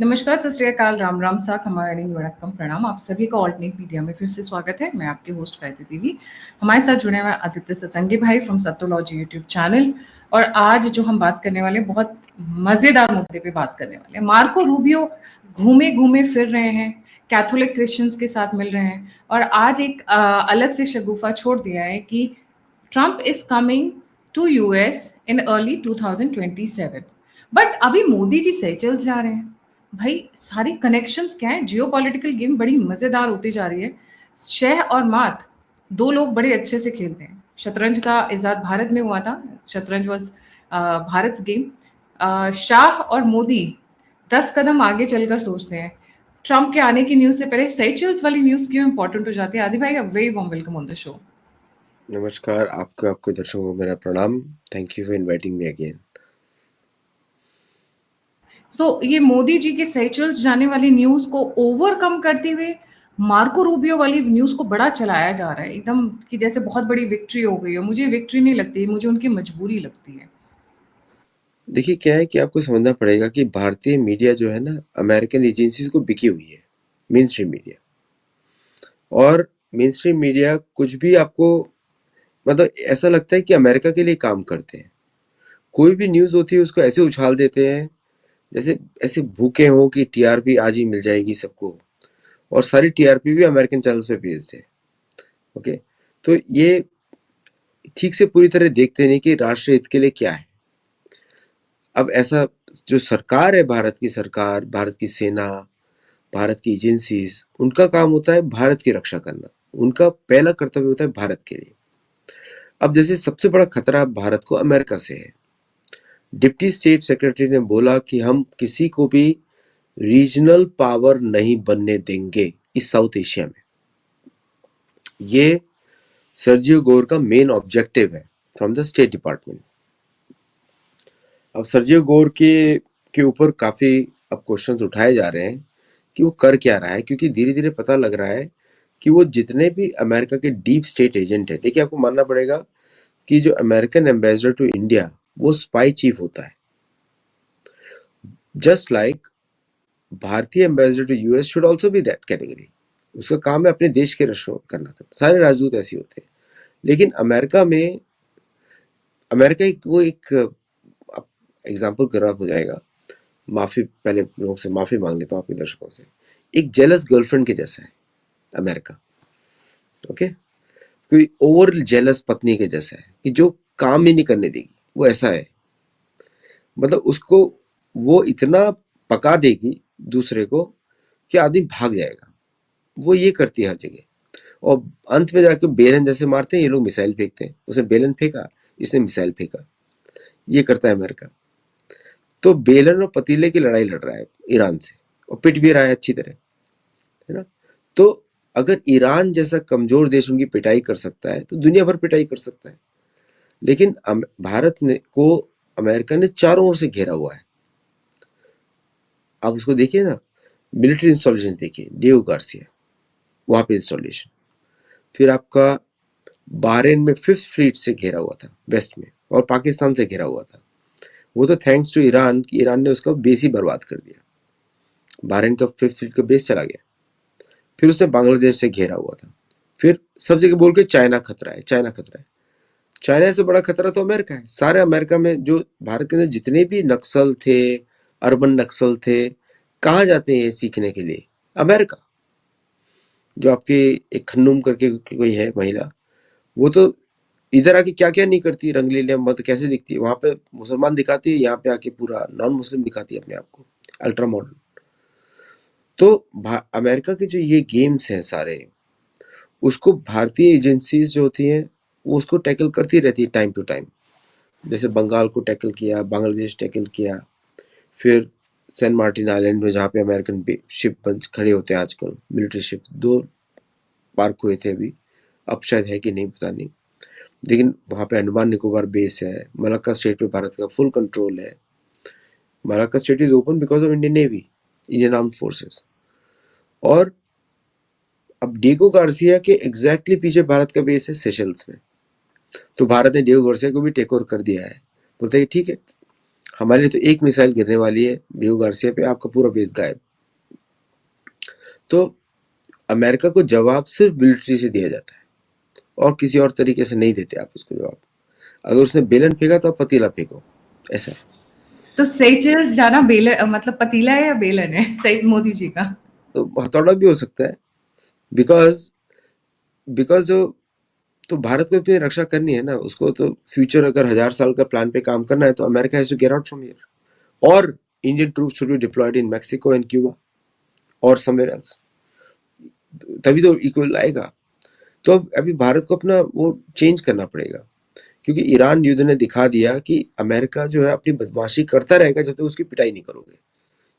नमस्कार, सत श्री अकाल, राम राम सा, खमाणी वणक्कम, प्रणाम। आप सभी का ऑल्टरनेट मीडिया में फिर से स्वागत है। मैं आपकी होस्ट गायत्री देवी। हमारे साथ जुड़े हुए आदित्य सत्संगी भाई फ्रॉम सत्तोलॉजी यूट्यूब चैनल। और आज जो हम बात करने वाले हैं, बहुत मजेदार मुद्दे पे बात करने वाले हैं। मार्को रूबियो घूमे घूमे फिर रहे हैं, कैथोलिक क्रिश्चियंस के साथ मिल रहे हैं और आज एक अलग से शगुफा छोड़ दिया है कि Trump is coming to US in early 2027। But अभी मोदी जी सेचल्स जा रहे हैं। भाई सारी कनेक्शंस क्या है, जियोपॉलिटिकल गेम बड़ी मजेदार होती जा रही है। शह और मात दो लोग बड़े अच्छे से खेलते हैं। शतरंज का इजाद भारत में हुआ था। शतरंज वॉज भारत गेम। शाह और मोदी 10 कदम आगे चलकर सोचते हैं। ट्रंप के आने की न्यूज से पहले सेचल्स वाली न्यूज क्यों इंपॉर्टेंट हो जाती है? आदि भाई, very warm welcome on the show. नमस्कार, आपके दर्शकों को मेरा प्रणाम। Thank you for inviting me again. ये मोदी जी के सेचुअल्स जाने वाली न्यूज को ओवरकम करते हुए मार्को रूबियो वाली न्यूज को बड़ा चलाया जा रहा है, एकदम कि जैसे बहुत बड़ी विक्ट्री हो गई हो। मुझे विक्ट्री नहीं लगती, मुझे उनकी मजबूरी लगती है। देखिए, क्या है कि आपको समझना पड़ेगा कि भारतीय मीडिया जो है ना, अमेरिकन एजेंसीज को बिकी हुई है। मेन स्ट्रीम मीडिया और मेन स्ट्रीम मीडिया कुछ भी आपको मतलब ऐसा लगता है कि अमेरिका के लिए काम करते हैं। कोई भी न्यूज होती है उसको ऐसे उछाल देते हैं जैसे ऐसे भूखे हों कि टीआरपी आज ही मिल जाएगी सबको, और सारी टीआरपी भी अमेरिकन चैनल्स पे बेस्ड है। ओके, तो ये ठीक से पूरी तरह देखते नहीं कि राष्ट्र हित के लिए क्या है। अब ऐसा जो सरकार है, भारत की सरकार, भारत की सेना, भारत की एजेंसीज, उनका काम होता है भारत की रक्षा करना। उनका पहला कर्तव्य होता है भारत के लिए। अब जैसे सबसे बड़ा खतरा भारत को अमेरिका से है। डिप्टी स्टेट सेक्रेटरी ने बोला कि हम किसी को भी रीजनल पावर नहीं बनने देंगे इस साउथ एशिया में। ये सर्जियो गोर का मेन ऑब्जेक्टिव है फ्रॉम द स्टेट डिपार्टमेंट। अब सर्जियो गोर के ऊपर काफी अब क्वेश्चंस उठाए जा रहे हैं कि वो कर क्या रहा है, क्योंकि धीरे धीरे पता लग रहा है कि वो जितने भी अमेरिका के डीप स्टेट एजेंट है, देखिए आपको मानना पड़ेगा कि जो अमेरिकन एम्बेसडर टू इंडिया वो स्पाई चीफ होता है। जस्ट लाइक भारतीय ambassador to US should also be that category. उसका काम है अपने देश के रक्षा करना। सारे राजदूत ऐसे होते हैं। लेकिन अमेरिका में, अमेरिका वो एक एग्जाम्पल खराब हो जाएगा, माफी, पहले लोगों से माफी मांग लेता हूँ आपके दर्शकों से। एक जेलस गर्लफ्रेंड के जैसा है अमेरिका। ओके, कोई ओवर जेलस पत्नी के जैसा है कि जो काम ही नहीं करने देगी, वो ऐसा है। मतलब उसको वो इतना पका देगी दूसरे को कि आदमी भाग जाएगा। वो ये करती है हर जगह। और अंत में जाके बेलन जैसे मारते हैं ये लोग, मिसाइल फेंकते हैं। उसने बेलन फेंका, इसने मिसाइल फेंका। ये करता है अमेरिका। तो बेलन और पतीले की लड़ाई लड़ रहा है ईरान से, और पिट भी रहा है अच्छी तरह, है ना। तो अगर ईरान जैसा कमजोर देश उनकी पिटाई कर सकता है तो दुनिया भर पिटाई कर सकता है। लेकिन भारत ने को अमेरिका ने चारों ओर से घेरा हुआ है। आप उसको देखिए ना, मिलिट्री इंस्टॉलेशन देखिए, डिएगो गार्सिया वहां पे इंस्टॉलेशन। फिर आपका बहरीन में 5th फ्लीट से घेरा हुआ था वेस्ट में, और पाकिस्तान से घेरा हुआ था। वो तो थैंक्स टू ईरान कि ईरान ने उसका बेस ही बर्बाद कर दिया। बहरीन का 5th फ्लीट का बेस चला गया। फिर उसने बांग्लादेश से घेरा हुआ था। फिर सब जगह बोल के चाइना खतरा है, चाइना खतरा है। चाइना से बड़ा खतरा तो अमेरिका है। सारे अमेरिका में जो भारत के अंदर जितने भी नक्सल थे, अर्बन नक्सल थे, कहाँ जाते हैं सीखने के लिए? अमेरिका। जो आपके एक खन्नुम करके कोई है महिला, वो तो इधर आके क्या क्या नहीं करती, रंगलीला मत कैसे दिखती है। वहां पे मुसलमान दिखाती है, यहाँ पे आके पूरा नॉन मुस्लिम दिखाती है अपने आप को, अल्ट्रा मॉडर्न। तो अमेरिका के जो ये गेम्स हैं सारे, उसको भारतीय एजेंसीज जो होती हैं वो उसको टैकल करती रहती है टाइम टू टाइम। जैसे बंगाल को टैकल किया, बांग्लादेश टैकल किया, फिर सेंट मार्टिन आइलैंड में जहाँ पे अमेरिकन शिप खड़े होते हैं आजकल, मिलिट्री शिप 2 पार्क हुए थे अभी, अब शायद है कि नहीं पता नहीं। लेकिन वहाँ पे अंडमान निकोबार बेस है। मलाक्का स्टेट पे भारत का फुल कंट्रोल है। Malacca state is open because of Indian navy, Indian armed forces. और अब डिएगो गार्सिया के एग्जैक्टली पीछे भारत का बेस है सेशल्स में। तो भारत ने डिएगो गार्सिया को भी टेक ओवर कर दिया है। बोलते हैं ठीक है, हमारे लिए तो एक मिसाइल गिरने वाली है डियो गार्सिया पे, आपका पूरा बेस गायब। तो अमेरिका को जवाब सिर्फ मिलिट्री से दिया जाता है और किसी और तरीके से नहीं देते आप उसको जवाब। अगर उसने बेलन फेंका तो आप पतीला फेंको, ऐसा है। तो सेचेल्स जाना बेलन मतलब पतीला है या बेलन है सही मोदी जी का? तो हथौड़ा भी हो सकता है, बिकॉज बिकॉज जो, तो भारत को अपनी रक्षा करनी है ना, उसको तो फ्यूचर अगर 1000 साल का प्लान पे काम करना है तो America has to get out from here, और Indian troop should be deployed in Mexico and Cuba और समवेयर एल्स, तभी तो इक्वल आएगा। तो अब अभी भारत को अपना वो चेंज करना पड़ेगा, क्योंकि ईरान युद्ध ने दिखा दिया कि अमेरिका जो है अपनी बदमाशी करता रहेगा जब तक उसकी पिटाई नहीं करोगे।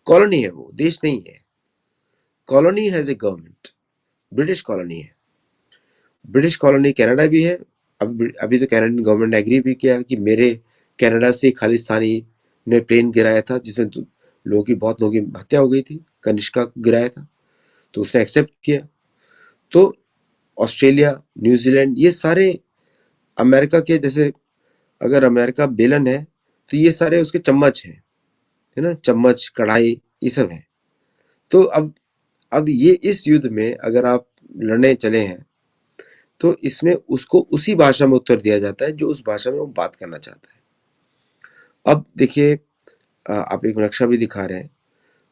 कॉलोनी है वो, देश नहीं है। Colony has a government, British colony है। ब्रिटिश कॉलोनी कनाडा भी है। अभी तो कनाडियन गवर्नमेंट ने एग्री भी किया कि मेरे कनाडा से खालिस्तानी ने प्लेन गिराया था जिसमें बहुत लोगों की हत्या हो गई थी, कनिष्का को गिराया था, तो उसने एक्सेप्ट किया। तो ऑस्ट्रेलिया, न्यूजीलैंड, ये सारे अमेरिका के, जैसे अगर अमेरिका बेलन है तो ये सारे उसके चम्मच हैं, है ना, चम्मच कढ़ाई ये सब है। तो अब ये इस युद्ध में अगर आप लड़ने चले हैं तो इसमें उसको उसी भाषा में उत्तर दिया जाता है जो उस भाषा में वो बात करना चाहता है। अब देखिए, आप एक नक्शा भी दिखा रहे हैं।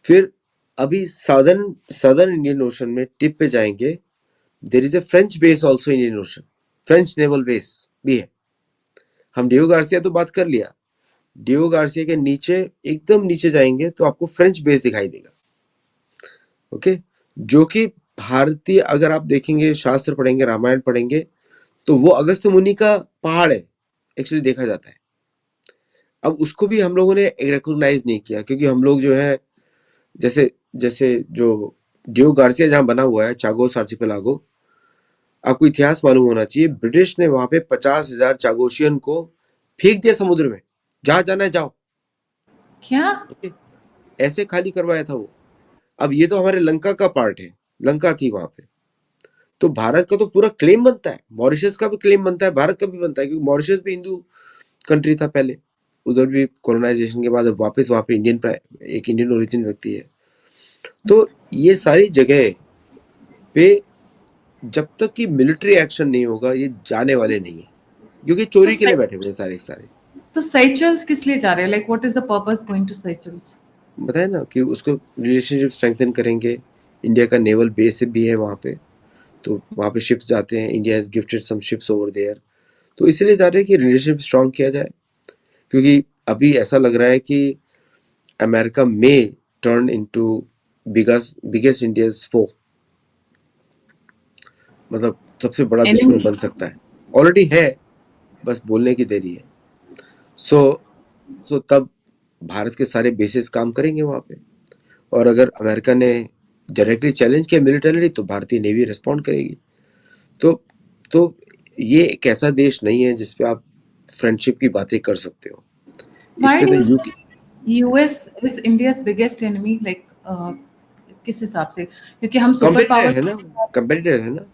फिर अभी सदर्न सदर्न इंडियन ओशन में टिप पे जाएंगे, there is a French base also in Indian ocean, French naval base भी है। हम डियो गार्सिया तो बात कर लिया, डियो गार्सिया के नीचे, एकदम नीचे जाएंगे तो आपको फ्रेंच बेस दिखाई देगा। ओके, जो कि भारतीय, अगर आप देखेंगे, शास्त्र पढ़ेंगे, रामायण पढ़ेंगे, तो वो अगस्त्य मुनि का पहाड़ है एक्चुअली देखा जाता है। अब उसको भी हम लोगों ने रिकॉग्नाइज नहीं किया, क्योंकि हम लोग जो है, जैसे जैसे जो डियो गार्सिया जहां बना हुआ है, चागोस आर्चिपेलागो, आपको इतिहास मालूम होना चाहिए, ब्रिटिश ने वहां पे 50,000 चागोशियन को फेंक दिया समुद्र में, जहां जाना है जाओ। क्या? ओके, ऐसे खाली करवाया था वो। अब ये तो हमारे लंका का पार्ट है, लंका थी वहां पे, तो भारत का तो पूरा क्लेम बनता है, मॉरिशस का भी क्लेम बनता है, भारत का भी बनता है, क्योंकि मॉरिशस भी हिंदू कंट्री था पहले, उधर भी कॉलोनाइजेशन के बाद अब वापस वहां पे एक इंडियन ओरिजिन व्यक्ति है। तो ये सारी जगह पे जब तक कि मिलिट्री एक्शन नहीं होगा ये जाने वाले नहीं है, क्योंकि तो चोरी के लिए बैठे हुए हैं सारे के सारे। तो सेचेल्स किस लिए जा रहे हैं? Like what is the purpose going to Seychelles? बताया ना कि उसको रिलेशनशिप स्ट्रेंथन करेंगे, इंडिया का नेवल बेस भी है वहाँ पे, तो वहाँ पे शिप्स जाते हैं, India has gifted some ships over there, तो इसलिए जा रहे हैं कि रिलेशनशिप स्ट्रॉन्ग किया जाए। क्योंकि अभी ऐसा लग रहा है कि अमेरिका में टर्न इनटू बिगेस्ट इंडियाज फो, मतलब सबसे बड़ा दुश्मन एनिमी? बन सकता है, ऑलरेडी है, बस बोलने की देरी है। सो सो तब भारत के सारे बेसिस काम करेंगे वहाँ पे, और अगर अमेरिका ने डायरेक्टली चैलेंज किया मिलिटरीली तो भारतीय नेवी रिस्पॉन्ड करेगी। तो तो ये एक ऐसा देश नहीं है जिसपे आप फ्रेंडशिप की बातें कर सकते हो। इस व्हाई पे डू तो यू यूके से US is India's biggest enemy? Like किस हिसाब से? क्योंकि हम सुपर कंपेटिटर पावर। है ना, कंपेटिटर है ना।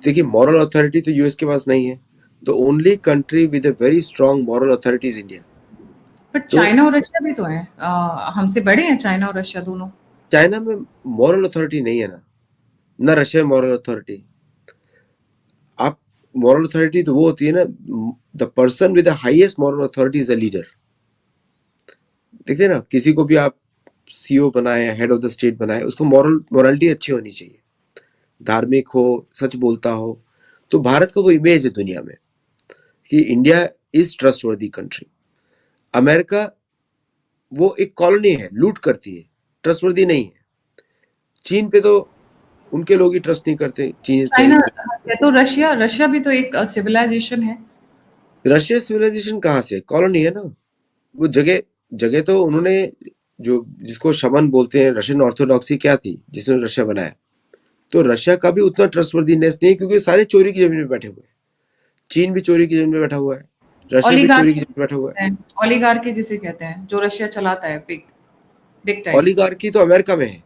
देखिए, मॉरल अथॉरिटी तो यूएस के पास नहीं है, तो only country with a very strong moral authority is India. But तो चाइना और रशिया भी तो हैं, हमसे बड़े हैं चाइना और रशिया दोनों। चाइना में मॉरल अथॉरिटी नहीं है ना, ना रशिया में मॉरल अथॉरिटी। आप, मॉरल अथॉरिटी तो वो होती है ना, the person with the highest moral authority is the leader. देखते ना, किसी को भी आप सीईओ बनाए, हेड ऑफ द स्टेट बनाए, उसको मॉरलिटी अच्छी होनी चाहिए, धार्मिक हो, सच बोलता हो। तो भारत का वो इमेज है दुनिया में कि India is trustworthy country. America वो एक कॉलोनी है, लूट करती है, ट्रस्टवर्दी नहीं है। चीन पे तो उनके लोग ही ट्रस्ट नहीं करते, चीन चाइना, चाइनीज हाँ, तो रशिया रशिया भी तो एक सिविलाइजेशन है। रशिया सिविलाइजेशन कहाँ से, कॉलोनी है ना वो। जगह जगह तो उन्होंने, जो जिसको शमन बोलते हैं, रशियन ऑर्थोडॉक्सी क्या थी जिसने रशिया बनाया, तो रशिया का भी उतना ट्रस्टवर्दीनेस नहीं है, क्योंकि सारे चोरी की जमीन में बैठे हुए हैं। चीन भी चोरी की जमीन में बैठा हुआ है, रशिया भी चोरी की ओलिगार्की जमीन में बैठा हुआ है। ओलिगार्की जिसे कहते हैं, जो रशिया चलाता है, बिग बिग टाइम। ओलिगार्की तो अमेरिका में है,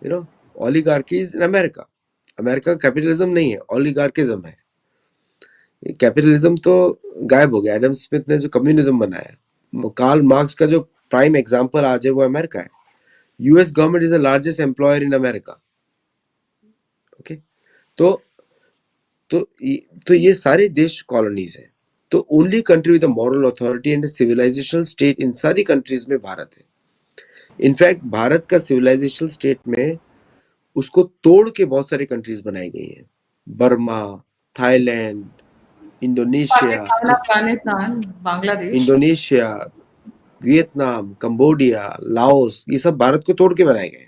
you know, oligarchy is in America. America capitalism नहीं है, ओलिगार्किज्म है। कैपिटलिज्म तो गायब हो गया, एडम स्मिथ ने जो कम्युनिज्म बनाया, कार्ल मार्क्स का जो प्राइम एग्जांपल आज है वो अमेरिका है. US government is the largest employer in America. Okay. तो तो तो ये सारे देश कॉलोनीज हैं. तो only country with moral authority and civilisational state in सारी कंट्रीज में भारत है. इनफैक्ट भारत का सिविलाइजेशनल स्टेट में उसको तोड़ के बहुत सारे कंट्रीज बनाई गई हैं. Burma, Thailand, Indonesia, Pakistan, Afghanistan, Bangladesh. Indonesia, Vietnam, Cambodia, Laos, ये सब भारत को तोड़ के बनाए गए.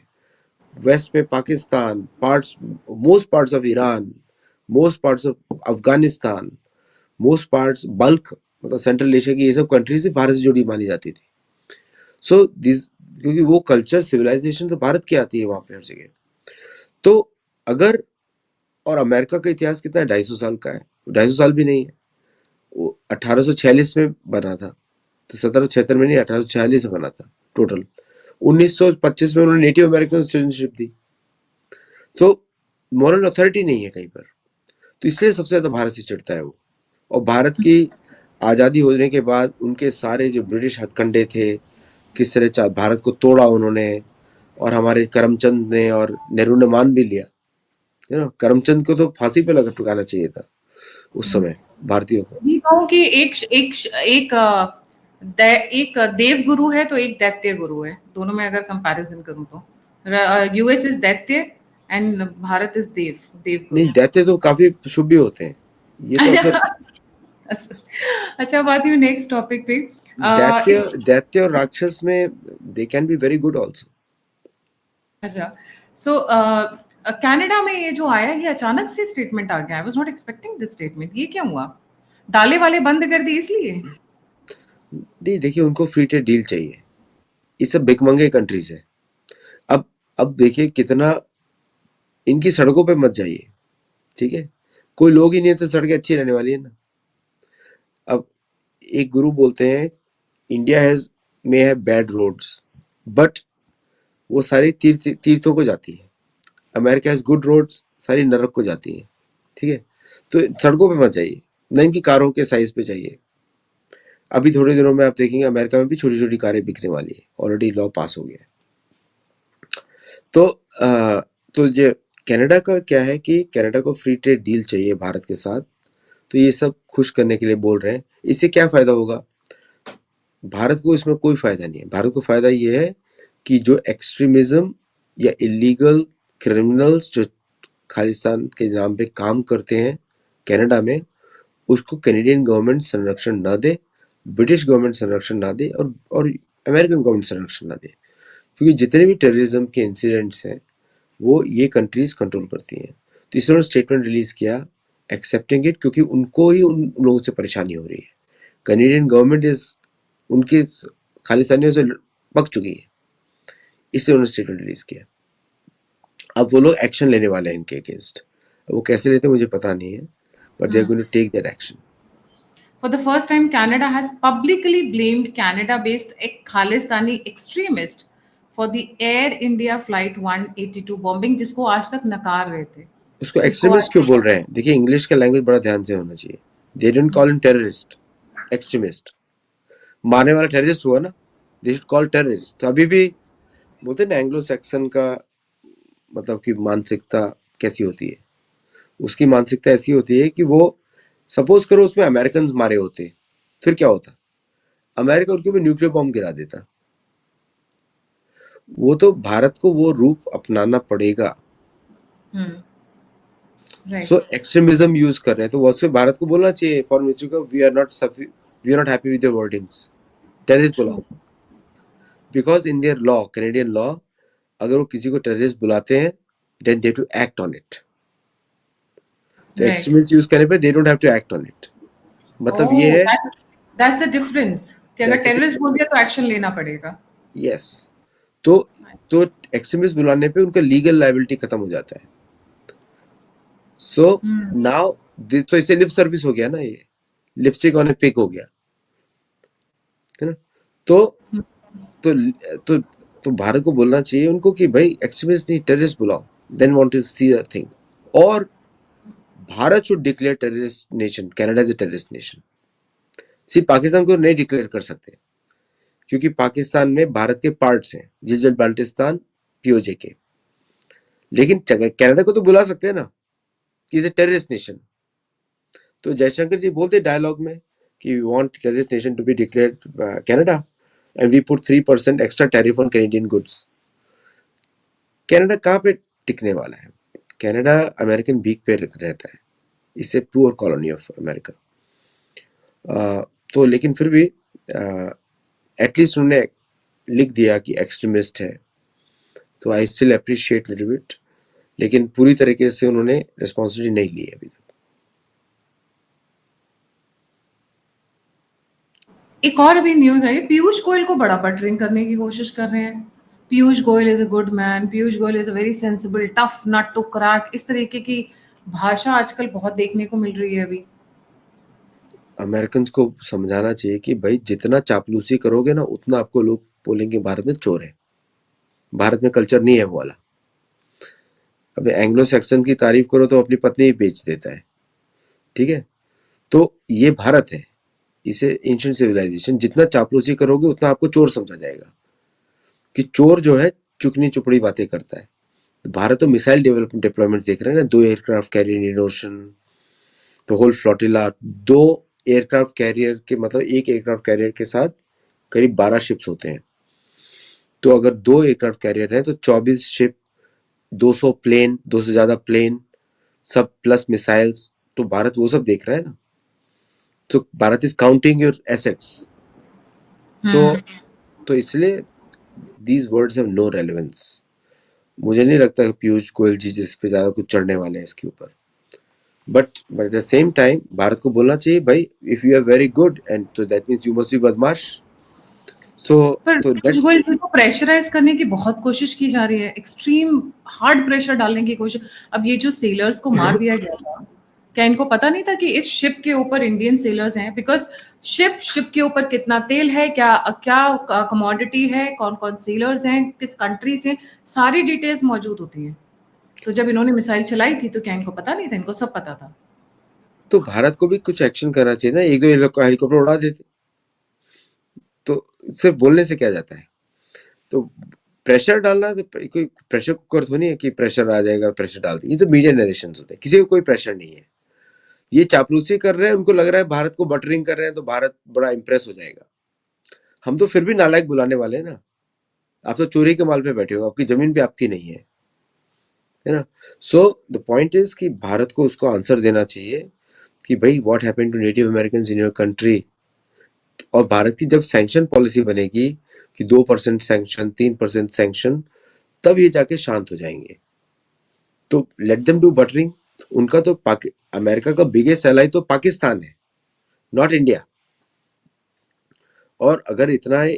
वेस्ट में Pakistan, parts, most parts of Iran, most parts of Afghanistan, most parts bulk, मतलब सेंट्रल एशिया की ये सब कंट्रीज भारत से जुड़ी मानी जाती थी. सो दिस, क्योंकि वो कल्चर सिविलाइजेशन तो भारत की आती है वहां पे हर जगह. तो अगर, और अमेरिका का इतिहास कितना है, 250 साल का है. 250 साल भी नहीं है. वो 1846 में बना था, तो 1776 में नहीं, 1846 में बना था टोटल. 1925 में उन्होंने नेटिव अमेरिकन सिटीजनशिप दी. तो मॉरल अथॉरिटी नहीं है कहीं पर, तो इसलिए सबसे ज्यादा भारत से चिढ़ता है वो. और भारत की आज़ादी होने के बाद उनके सारे जो ब्रिटिश हथकंडे थे, किस तरह भारत को तोड़ा उन्होंने, और हमारे करमचंद ने और नेहरू ने मान भी लिया. है ना, करमचंद को तो फांसी पे लगा टुकाना चाहिए था उस समय भारतीयों को. ये कहूँ कि एक देव गुरु है तो एक दैत्य गुरु है, दोनों में अगर कंपैरिजन करूं तो यूएस इज दैत्य एंड भारत इज देव गुरु। नहीं, दैत्य तो काफी शुभ भी होते हैं. ये तो अक्सर अच्छा, बात हुई नेक्स्ट टॉपिक पे। दैत्य और राक्षस में they can be very good also. अच्छा, सो कनाडा में ये जो आया, ये अचानक से स्टेटमेंट आ गया. I was not expecting this statement. ये क्या हुआ? दाले वाले बंद कर दी इसलिए? नहीं, देखिए, उनको फ्री ट्रेड डील चाहिए. ये सब भिखमंगे कंट्रीज है. अब अब देखिए कितना, इनकी सड़कों पे मत जाइए, ठीक है, कोई लोग ही नहीं है तो सड़कें अच्छी रहने वाली है ना. अब एक गुरु बोलते हैं India has may have bad roads, but वो सारी तीर्थों को जाती है. अमेरिका हैज गुड रोड्स, सारी नरक को जाती है. ठीक है, तो सड़कों पे मत जाइए, न इनकी कारों के साइज पे जाइए. अभी थोड़े दिनों में आप देखेंगे अमेरिका में भी छोटी छोटी कारें बिकने वाली है. ऑलरेडी लॉ पास हो गया है. तो तो ये कनाडा का क्या है कि कनाडा को फ्री ट्रेड डील चाहिए भारत के साथ. तो ये सब खुश करने के लिए बोल रहे हैं. इससे क्या फायदा होगा? भारत को इसमें कोई फायदा नहीं है. भारत को फायदा ये है कि जो एक्सट्रीमिज्म या इलीगल क्रिमिनल्स जो खालिस्तान के नाम पे काम करते हैं कनाडा में, उसको कैनेडियन गवर्नमेंट संरक्षण ना दे, ब्रिटिश गवर्नमेंट संरक्षण ना दे, और अमेरिकन गवर्नमेंट संरक्षण ना दे. क्योंकि जितने भी टेररिज्म के इंसिडेंट्स हैं वो ये कंट्रीज कंट्रोल करती हैं. तो इसने स्टेटमेंट रिलीज किया एक्सेप्टिंग इट, क्योंकि उनको ही उन लोगों से परेशानी हो रही है. कैनेडियन गवर्नमेंट इज उनके खालिस्तानियों से पक चुकी है, इसलिए उन्होंने स्टेटमेंट रिलीज किया. अब वो लोग एक्शन लेने वाले हैं इनके अगेंस्ट. वो कैसे लेते हैं मुझे पता नहीं है, but they are going to take that action. For the first time, Canada has publicly blamed Canada-based Khalistani extremist for the Air India Flight 182 bombing, जिसको आज तक नकार रहे थे. उसको जिसको एक्सट्रीमिस्ट क्यों बोल रहे हैं? देखिए, इंग्लिश का लैंग्वेज बड़ा ध्यान से होना चाहिए. They don't call him terrorist, extremist. मारने वाला टेररिस्ट हुआ ना, दे शुड कॉल टेररिस्ट. तो अभी भी बोलते हैं ना, एंग्लो सैक्सन का मतलब कि मानसिकता कैसी होती है, उसकी मानसिकता ऐसी होती है कि वो, सपोज करो उसमें अमेरिकन मारे होते, फिर क्या होता? अमेरिका उनके ऊपर न्यूक्लियर बॉम्ब गिरा देता. वो तो भारत को वो रूप अपनाना पड़ेगा. राइट. सो एक्सट्रीमिज्म यूज कर रहे हैं, तो वैसे भारत को बोलना चाहिए फॉरेन मिनिस्टर को, we are not happy with your wordings, terrorist बुलाओ. Because in their law, Canadian law, अगर वो किसी को टेररिस्ट बुलाते हैं then they to act on it. तो राइट. एक्सट्रीमिस्ट यूज करने पे they don't have to act on it. मतलब ये है, दैट्स द डिफरेंस कि अगर that's the टेररिस्ट बोल दिया तो एक्शन लेना पड़ेगा. यस. तो एक्सट्रीमिस्ट बुलाने पे उनका लीगल लायबिलिटी खत्म हो जाता है. सो नाउ दिस, तो इसे लिप सर्विस हो गया ना, ये लिपस्टिक ऑन ए पिग हो गया, है ना. तो तो तो भारत को बोलना चाहिए उनको कि भाई एक्सट्रीमिस्ट नहीं, टेररिस्ट बुलाओ, then want to see the thing. और Bharat should declare terrorist nation, Canada is a terrorist nation. सिर्फ पाकिस्तान को नहीं डिक्लेयर कर सकते. क्योंकि पाकिस्तान में भारत के पार्ट्स हैं, गिलगित बाल्टिस्तान पीओजे के। लेकिन कनाडा को तो बुला सकते हैं ना कि इज ए टेररिस्ट नेशन। तो जयशंकर जी बोलते डायलॉग में कि we want terrorist nation to be declared Canada and we put 3% extra tariff on Canadian goods. Canada कहाँ पे टिकने वाला है? कनाडा अमेरिकन बीक पे रहता है, इससे प्योर कॉलोनी ऑफ अमेरिका। तो लेकिन फिर भी एटलीस्ट उन्होंने लिख दिया कि एक्सट्रीमिस्ट है, तो I still appreciate little bit, लेकिन पूरी तरीके से उन्होंने रिस्पॉन्सिबिलिटी नहीं ली अभी तक। एक और अभी न्यूज आई, पीयूष गोयल को बड़ा बटरिंग करने की कोशिश कर रहे हैं। Piyush Goyal is a good man, Piyush Goyal is a very sensible, tough nut to crack, इस तरीके की भाषा आजकल बहुत देखने को मिल रही है अभी। अमेरिकन को समझाना चाहिए कि भाई जितना चापलूसी करोगे ना उतना आपको लोग बोलेंगे भारत में चोर है। भारत में कल्चर नहीं है वो वाला। अब एंग्लो सैक्सन की तारीफ करो तो अपनी पत्नी ही बेच देता है, ठीक है? तो ये भारत है, इसे एंशिएंट सिविलाइजेशन, जितना चापलूसी करोगे उतना आपको चोर समझा जाएगा कि चोर जो है चुकनी चुपड़ी बातें करता है। तो भारत तो मिसाइल डेवलपमेंट डिप्लॉयमेंट देख रहे हैं ना, 2 एयरक्राफ्ट कैरियर इन ओशन, तो होल फ्लोटिला, 2 एयरक्राफ्ट कैरियर के मतलब एक एयरक्राफ्ट कैरियर के साथ करीब 12 शिप्स होते हैं। तो अगर 2 एयरक्राफ्ट कैरियर है तो 24 शिप, 200 प्लेन, 200 से ज्यादा प्लेन, सब प्लस मिसाइल्स, तो भारत वो सब देख रहा है ना। तो Bharat is counting your assets. तो इसलिए these words have no relevance. मुझे नहीं लगता कि पीयूष गोयल जी जिस पे ज्यादा कुछ चढ़ने वाले हैं इसके ऊपर। But at the same time Bharat को बोलना चाहिए भाई, if you are very good and तो that means you must be बदमाश। पर तो पीयूष लेट्स, गोयल जी को प्रेशराइज करने की बहुत कोशिश की जा रही है, एक्सट्रीम हार्ड प्रेशर डालने की कोशिश। अब ये जो सेलर्स को मार दिया गया था, क्या इनको पता नहीं था कि इस शिप के ऊपर इंडियन सेलर्स हैं? बिकॉज शिप के ऊपर कितना तेल है, क्या क्या कमोडिटी है, कौन कौन सेलर्स हैं, किस कंट्री से, सारी डिटेल्स मौजूद होती है। तो जब इन्होंने मिसाइल चलाई थी तो क्या इनको पता नहीं था? इनको सब पता था। तो भारत को भी कुछ एक्शन करना चाहिए ना, 1-2 हेलीकॉप्टर उड़ा देते। तो सिर्फ बोलने से क्या जाता है? तो प्रेशर डालना तो कोई प्रेशर कुकर तो नहीं है कि प्रेशर आ जाएगा प्रेशर डाल देंगे। ये तो मीडिया नरेशंस होते हैं, किसी को कोई प्रेशर नहीं है। ये चापलूसी कर रहे हैं, उनको लग रहा है भारत को बटरिंग कर रहे हैं तो भारत बड़ा इंप्रेस हो जाएगा। हम तो फिर भी नालायक बुलाने वाले हैं ना। आप तो चोरी के माल पे बैठे हो, आपकी जमीन भी आपकी नहीं है ना। सो द पॉइंट इज कि भारत को उसको आंसर देना चाहिए कि भाई what happened to native American in your country. और भारत की जब सैंक्शन पॉलिसी बनेगी कि 2% सैंक्शन, 3% सैंक्शन, तब ये जाके शांत हो जाएंगे। तो लेट देम डू बटरिंग। उनका तो अमेरिका का बिगेस्ट एलाई तो पाकिस्तान है, नॉट इंडिया। और अगर इतना है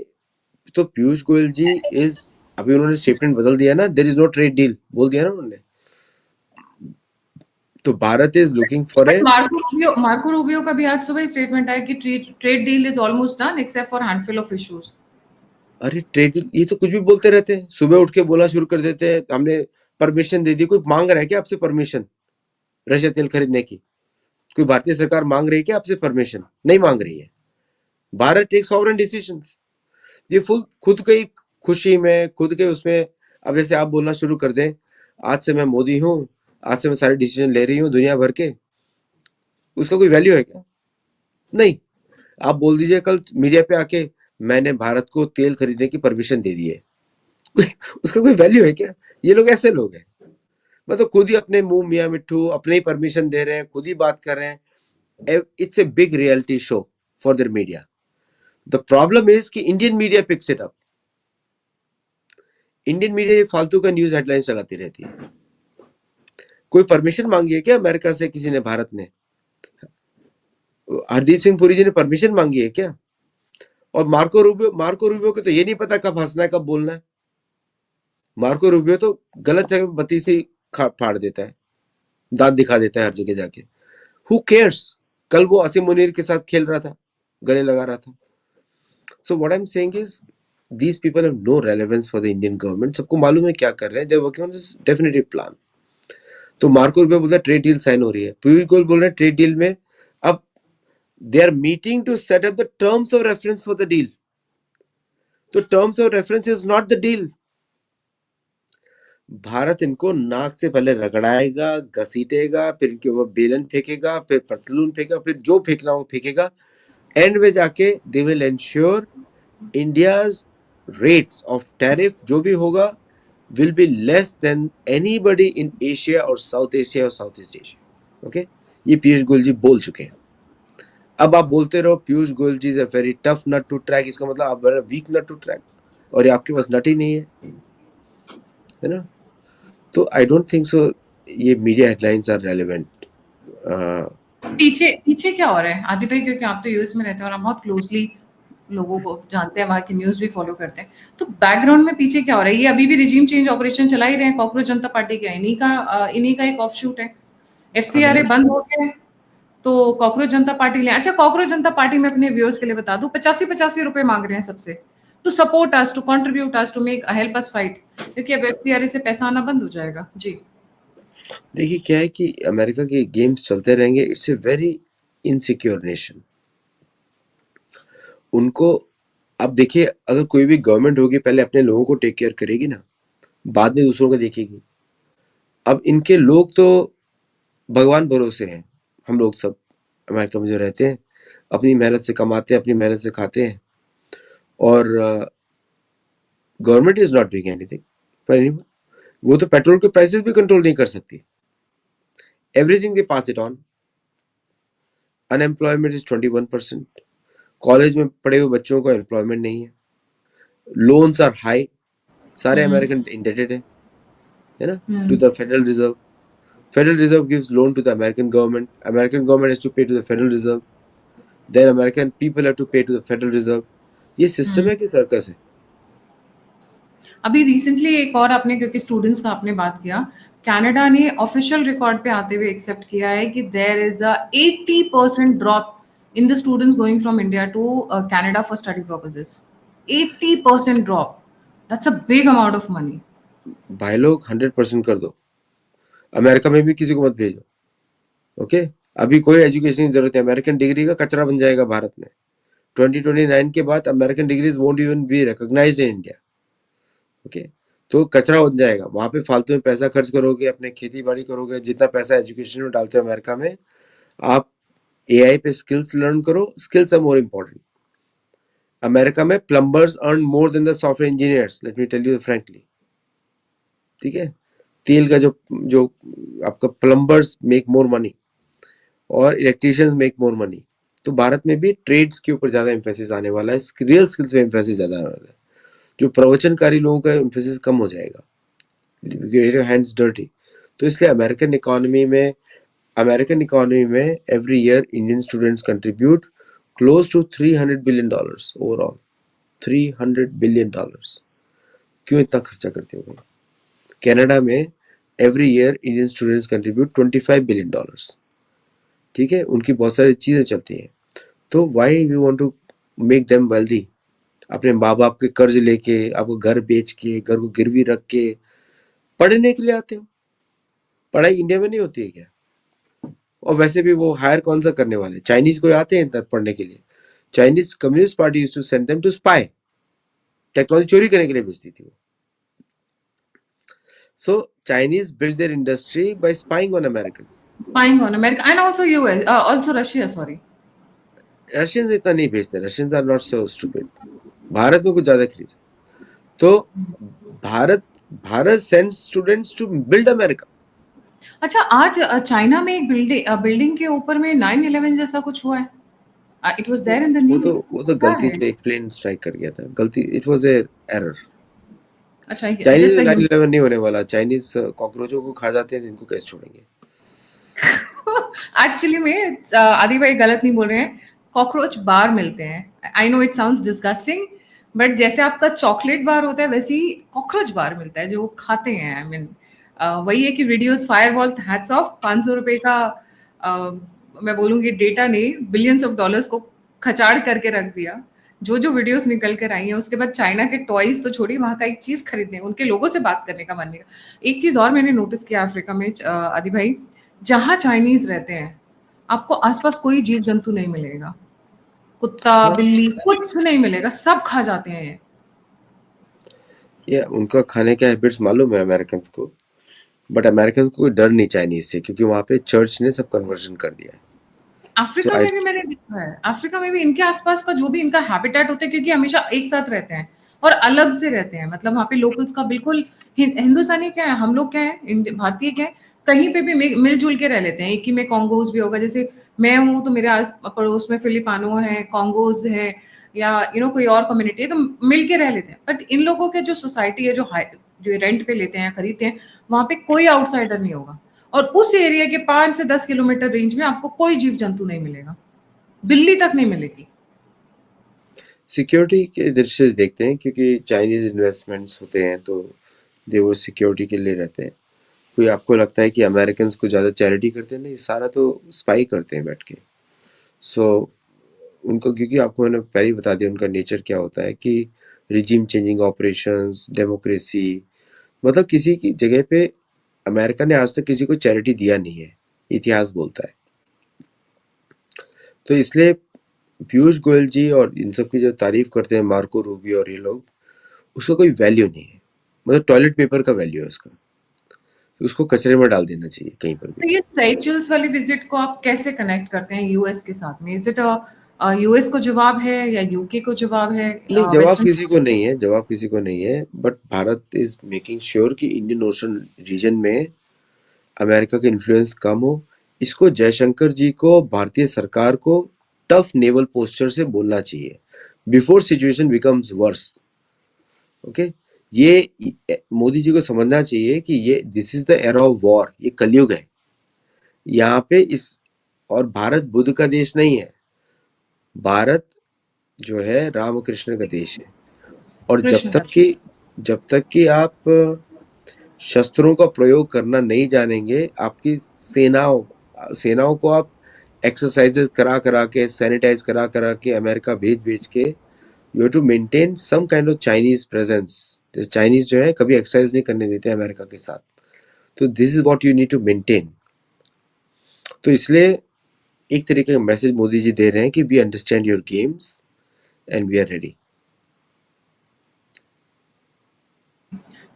तो पीयूष गोयल जी इज, अभी उन्होंने स्टेटमेंट बदल दिया ना, there is no trade deal बोल दिया ना उन्होंने। तो Bharat is looking for but a, Marco Rubio का भी आज सुबह स्टेटमेंट आया कि trade deal is almost done except for handful of issues. अरे ट्रेड डील, ये तो कुछ भी बोलते रहते हैं, सुबह उठ के बोला शुरू कर देते हैं हमने परमिशन दे दी। कोई मांग रहा है क्या आपसे परमिशन रशिया तेल खरीदने की? कोई भारतीय सरकार मांग रही है क्या आपसे परमिशन? नहीं मांग रही है। Bharat take sovereign decisions. ये फुल खुद के खुशी में, खुद के उसमें। अब जैसे आप बोलना शुरू कर दें आज से मैं मोदी हूँ, आज से मैं सारे डिसीजन ले रही हूँ दुनिया भर के, उसका कोई वैल्यू है क्या? नहीं। आप बोल दीजिए कल मीडिया पे आके मैंने भारत को तेल खरीदने की परमिशन दे दी है, उसका कोई वैल्यू है क्या? ये लोग ऐसे लोग हैं, मतलब खुद ही अपने मुंह मियाँ मिट्ठू अपने ही परमिशन दे रहे हैं, खुद ही बात कर रहे हैं। It's a big reality show for their media. The problem is कि Indian media picks it up. Indian media ये फालतू का न्यूज हेडलाइन चलाती रहती है। कोई परमिशन मांगी है क्या अमेरिका से किसी ने? भारत ने, हरदीप सिंह पुरी जी ने परमिशन मांगी है क्या? और मार्को रूबियो को तो ये नहीं पता कब हंसना है कब बोलना है। मार्को रूबियो तो गलत जगह बत्ती से फाड़ देता है, दांत दिखा देता है हर जगह जाके। Who cares? कल वो असीम मुनीर के साथ खेल रहा था, गले लगा रहा था। So what I am saying is these people have no relevance for the Indian government। सबको मालूम है क्या कर रहे हैं, they are working on this definitive plan। तो मार्को रूबियो बोलता है ट्रेड डील साइन हो रही है, पीयूष गोयल बोल रहे हैं ट्रेड डील में अब they are meeting to set up the terms of reference for the deal. तो terms of reference is not the deal. Bharat इनको नाक से पहले रगड़ाएगा, घसीटेगा, फिर इनके ऊपर बेलन फेंकेगा, फिर पतलून फेंकेगा, फिर जो फेंकना वो फेंकेगा। एंड में जाके they will ensure India's rates of tariff जो भी होगा will be less than anybody in Asia और साउथ एशिया और साउथ ईस्ट एशिया। ओके, ये पीयूष गोयल जी बोल चुके हैं। अब आप बोलते रहो Piyush Goyal ji is a very tough nut to track, इसका मतलब आप very weak nut to track, और ये आपके पास नट ही नहीं है ना। तो आई डोंट थिंक सो ये मीडिया हेडलाइंस आर रेलेवेंट। पीछे पीछे क्या हो रहा है आदि भाई, क्योंकि आप तो यूएस में रहते हैं और हम बहुत क्लोजली लोगों को जानते हैं, वहाँ की न्यूज भी फॉलो करते हैं, तो बैकग्राउंड में पीछे क्या हो रहा है? ये अभी भी रिजीम चेंज ऑपरेशन चला ही रहे हैं, कॉकरोच जनता पार्टी का इन्हीं का एक ऑफशूट है। एफसीआरए बंद हो गया है तो कॉकरोच जनता पार्टी ले। अच्छा, कॉकरोच जनता पार्टी में अपने व्यूअर्स के लिए बता दूं, 85-85 रुपए मांग रहे हैं सबसे, to support us, to contribute us, to make help us fight, क्योंकि अब एफसीआरए से पैसा आना बंद हो जाएगा जी। देखिए क्या है कि अमेरिका के गेम्स चलते रहेंगे। It's a very insecure nation. उनको अब देखिए, अगर कोई भी गवर्नमेंट होगी पहले अपने लोगों को टेक केयर करेगी ना, बाद में दूसरों को देखेगी। अब इनके लोग तो भगवान भरोसे हैं। हम लोग सब अमेरिका में जो रहते हैं अपनी मेहनत से कमाते हैं, अपनी मेहनत से खाते हैं, और government is not doing anything for anyone. वो तो पेट्रोल के प्राइसेस भी कंट्रोल नहीं कर सकती। Everything they pass it on. Unemployment is 21%। College में पढ़े हुए बच्चों को एम्प्लॉयमेंट नहीं है। Loans are high. सारे अमेरिकन इंडेटेड है ना, to the federal reserve. Federal reserve gives loan to the American government. American government has to pay to the federal reserve, then American people have to pay to the federal reserve. ये system है कि circus है? अभी recently एक और आपने, क्योंकि students का आपने बात किया, कनाडा ने ऑफिशियल रिकॉर्ड पे आते हुए एक्सेप्ट किया है कि there is a 80% drop in the students going from India to Canada for study purposes. 80% drop, that's a big amount of money. भाई लोग 100% कर दो। अमेरिका में भी किसी को मत भेजो। ओके, अभी कोई एजुकेशन की जरूरत है। अमेरिकन डिग्री का कचरा बन जाएगा भारत में। 2029 के बाद American degrees won't even be recognised in India. Okay, तो कचरा हो जाएगा वहां पे। फालतू में पैसा खर्च करोगे, अपने खेती बाड़ी करोगे, जितना पैसा एजुकेशन में डालते हो अमेरिका में, आप एआई पे स्किल्स लर्न करो। Skills are more important. America में plumbers earn more than the software engineers, let me tell you frankly. ठीक है, तेल का जो जो आपका प्लम्बर्स मेक मोर मनी और इलेक्ट्रिशियंस मेक मोर मनी। तो भारत में भी ट्रेड्स के ऊपर ज्यादा एम्फेसिस आने वाला है, रियल स्किल्स पे एम्फेसिस ज्यादा आने वाला है। जो प्रवचनकारी लोगों का एम्फेसिस कम हो जाएगा, हैंड्स डर्टी। तो इसलिए अमेरिकन इकोनॉमी में every year Indian students contribute close to $300 billion overall. $300 billion. क्यों इतना खर्चा करते हो भाई? कनाडा में every year Indian students contribute $25 billion. ठीक है, उनकी बहुत सारी चीजें चलती हैं। तो why we want to make them wealthy? अपने माँ बाप के कर्ज लेके, आपको घर बेच के, घर को गिरवी रख के पढ़ने के लिए आते हो। पढ़ाई इंडिया में नहीं होती है क्या? और वैसे भी वो हायर कौन सा करने वाले? चाइनीज कोई आते हैं इधर पढ़ने के लिए? Chinese communist party used to send them to spy. Technology चोरी करने के लिए भेजती थी वो। So Chinese build their industry by spying on American. Spying on America and also US, also Russia, sorry. Russians इतना नहीं भेजते। Russians are not so stupid. Bharat में कुछ ज्यादा क्रेज है। तो Bharat Bharat send students to build America. अच्छा, आज चाइना में एक बिल्डिंग के ऊपर में 9/11 जैसा कुछ हुआ है। It was there in the news. वो तो क्या गलती है? से एक प्लेन स्ट्राइक कर गया था। गलती, इट वाज ए एरर। अच्छा, चाइनीज जस्ट में अ 9/11 नहीं होने वाला। चाइनीज कॉकरोचों को खा जाते हैं तो इनको कैसे छोड़ेंगे? एक्चुअली में आदि भाई गलत नहीं बोल रहे हैं, कॉकरोच बार मिलते हैं। I know it sounds disgusting, but जैसे आपका चॉकलेट बार होता है वैसे ही कॉकरोच बार मिलता है जो वो खाते हैं। आई मीन वही है कि वीडियोस फायरवॉल, हैट्स ऑफ, 500 रुपए का मैं बोलूंगी डेटा ने बिलियंस ऑफ डॉलर्स को खचाड़ करके रख दिया। जो जो वीडियोस निकल कर आई हैं उसके बाद चाइना के टॉयज तो छोड़िए, वहां का एक चीज खरीदने, उनके लोगों से बात करने का मन नहीं। एक चीज और मैंने नोटिस किया अफ्रीका में, आदि भाई, जहाँ चाइनीज रहते हैं आपको आसपास कोई जीव जंतु नहीं मिलेगा, कुत्ता हाँ, बिल्ली कुछ नहीं मिलेगा, सब खा जाते हैं ये। ये उनका खाने का हैबिट्स मालूम है अमेरिकन को, बट अमेरिकन को कोई डर नहीं चाइनीज से, क्योंकि वहाँ पे चर्च ने सब कन्वर्जन कर दिया है। तो अफ्रीका आई में भी मैंने देखा है, अफ्रीका में भी इनके आसपास का जो भी इनका हैबिटेट होता है, क्योंकि हमेशा एक साथ रहते हैं और अलग से रहते हैं, मतलब वहाँ पे लोकल्स का बिल्कुल हिंदुस्तानी क्या है, हम लोग क्या है, भारतीय क्या है, कहीं पे भी मिलजुल के रह लेते हैं। एक ही में कॉन्गोज भी होगा, जैसे मैं हूँ तो मेरे आस पड़ोस में फिलिपानो है, कॉन्गोज है, या कोई और कम्युनिटी है, तो मिल के रह लेते हैं। बट इन लोगों के जो सोसाइटी है, जो रेंट पे लेते हैं, खरीदते हैं, वहाँ पे कोई आउटसाइडर नहीं होगा। और उस एरिया के 5 से 10 किलोमीटर रेंज में आपको कोई जीव जंतु नहीं मिलेगा, बिल्ली तक नहीं मिलेगी। सिक्योरिटी के दृष्टि से देखते हैं, क्योंकि चाइनीज इन्वेस्टमेंट्स होते हैं तो दे वो सिक्योरिटी के लिए रहते हैं। कोई आपको लगता है कि अमेरिकन को ज़्यादा चैरिटी करते हैं? नहीं, सारा तो स्पाई करते हैं बैठ के। सो उनको, क्योंकि आपको मैंने पहले ही बता दिया उनका नेचर क्या होता है, कि रिजीम चेंजिंग ऑपरेशंस, डेमोक्रेसी, मतलब किसी की जगह पे अमेरिका ने आज तक किसी को चैरिटी दिया नहीं है, इतिहास बोलता है। तो इसलिए पीयूष गोयल जी और इन सब की जो तारीफ करते हैं, मार्को रूबियो और ये लोग, उसका कोई वैल्यू नहीं है। मतलब टॉयलेट पेपर का वैल्यू है उसका, तो उसको कचरे में डाल देना चाहिए कहीं पर भी। तो ये सेचुअल्स वाली विजिट को आप कैसे कनेक्ट करते हैं यूएस के साथ में? इज इट यूएस को जवाब है या यूके को जवाब है? नहीं, जवाब वेस्टर्न किसी को नहीं है, जवाब किसी को नहीं है, but Bharat is making sure कि इंडियन ओशन रीजन में अमेरिका का इन्फ्लुएंस कम हो। इसको जयशंकर जी को, भारतीय सरकार को टफ नेवल पोस्चर से बोलना चाहिए before situation becomes worse. Okay, ये मोदी जी को समझना चाहिए कि ये this is the era of war, ये कलयुग है यहाँ पे। इस और भारत बुद्ध का देश नहीं है, भारत जो है रामकृष्ण का देश है। और कृष्ण का देश। जब तक कि आप शस्त्रों का प्रयोग करना नहीं जानेंगे, आपकी सेनाओं को आप एक्सरसाइजेस करा करा के, सैनिटाइज करा करा के, अमेरिका भेज भेज के, you have to maintain some kind of Chinese presence. Chinese जो है कभी एक्सरसाइज नहीं करने देते अमेरिका के साथ, तो this is what you need to maintain. तो इसलिए एक तरीके का मैसेज मोदी जी दे रहे हैं कि we understand your games and we are ready.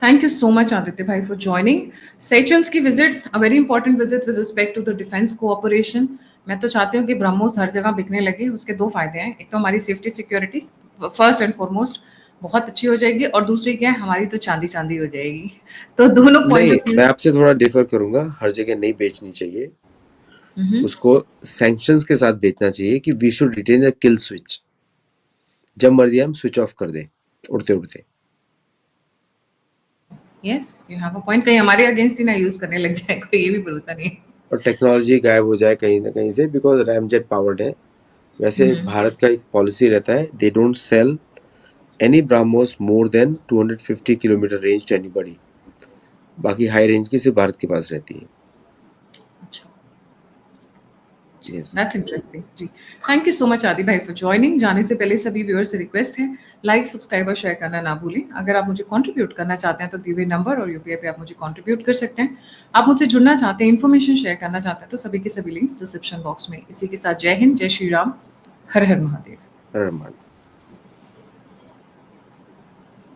Thank you so much, Aditya Bhai, for joining. Seychelles की visit, a very important visit with respect to the defense cooperation. मैं तो चाहती हूँ कि ब्रह्मोस हर जगह बिकने लगे। उसके दो फायदे हैं, एक तो हमारी safety security first and foremost बहुत अच्छी हो जाएगी, और दूसरी क्या है, हमारी तो चांदी चांदी हो जाएगी। तो दोनों पॉइंट नहीं, ऑफ व्यू मैं आपसे थोड़ा डिफर करूंगा, हर जगह नहीं बेचनी चाहिए, उसको सैंक्शंस के साथ बेचना चाहिए कि we should retain the kill switch. जब मर्जी हम स्विच ऑफ कर दें उड़ते उड़ते। Yes, you have a point. कहीं हमारे अगेंस्ट ही ना यूज करने लग जाए कोई, ये भी भरोसा नहीं है। और टेक्नोलॉजी गायब हो जाए कहीं ना कहीं से, बिकॉज रैमजेट पावर्ड है। वैसे भारत का एक पॉलिसी रहता है, they don't sell any BrahMos more than 250 kilometre range to anybody. बाकी हाई रेंज की सिर्फ भारत के पास रहती है। अच्छा, yes, that's interesting ji. Thank you so much Adi भाई फॉर ज्वाइनिंग। जाने से पहले सभी व्यूअर्स से रिक्वेस्ट है, लाइक सब्सक्राइब और शेयर करना ना भूलें। अगर आप मुझे कंट्रीब्यूट करना चाहते हैं तो दिए हुए नंबर और यूपीआई पे आप मुझे कंट्रीब्यूट कर सकते हैं। आप मुझसे जुड़ना चाहते हैं, इन्फॉर्मेशन शेयर करना चाहते हैं, तो सभी के सभी लिंक्स डिस्क्रिप्शन बॉक्स में। इसी के साथ जय हिंद, जय श्री राम, हर हर महादेव। हर हर महादेव।